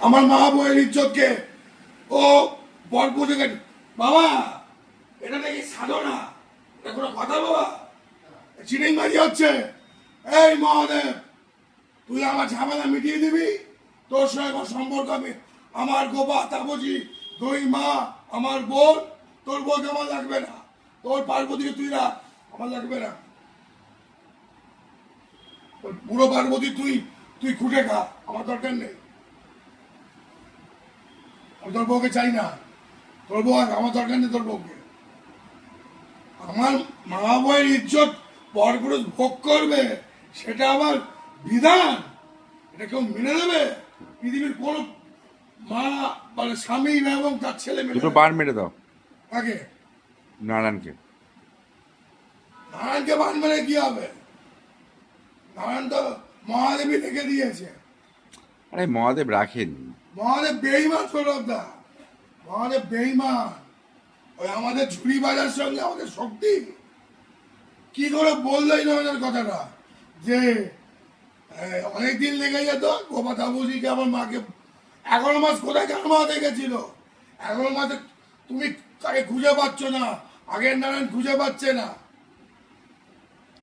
আমার মা বউয়ের ইজ্জতকে ও বরপুর থেকে বাবা এটা নাকি সাধনা, এটা কোনো কথা বাবা? চিনিং বাজি হচ্ছে। এই মহাদেব, তুই আমার ঝামেলা মিটিয়ে দিবি, তোর সঙ্গে কোনো সম্পর্ক আমি আমার গোপা তাপজি দুই মা আমার বোন, তোর বোন আমার লাগবে না, তোর পার্বতীকে তুই রাখ, আমার লাগবে না। পুরো পার্বতী তুই তুই খুঁটে খা, আমার দরকার নেই। আমি তোর বউকে চাই না, তোর বউ আমার দরকার নেই। তোর বউকে আমার মা বউয়ের ইজ্জত পরপুরুষ ভোগ করবে, সেটা আমার বিধান, এটা কেউ মেনে নেবে? পৃথিবীর কোন মা মানে স্বামী এবং তার ছেলে মেয়ে দুটো বার মেরে দাও আগে নারায়ণকে। নারায়ণকে বান মেরে কি হবে? নারায়ণ তো মহাদেবী রেখে দিয়েছে। আরে মহাদেব রাখেন। মহাদেব বেইমান সৌরভদা, মহাদেব বেইমান। ওই আমাদের ঝুড়ি বাজার সঙ্গে আমাদের শক্তি কি করে বললেই নয় কথাটা যে অনেকদিন লেগে যেত গোপা তাবুজিকে আমার মাকে 11 মাস কোথায় কার মা দেখেছিল? 11 মাসে তুমি তাকে খুঁজে পাচ্ছ না, আগের নারায়ণ খুঁজে পাচ্ছে না।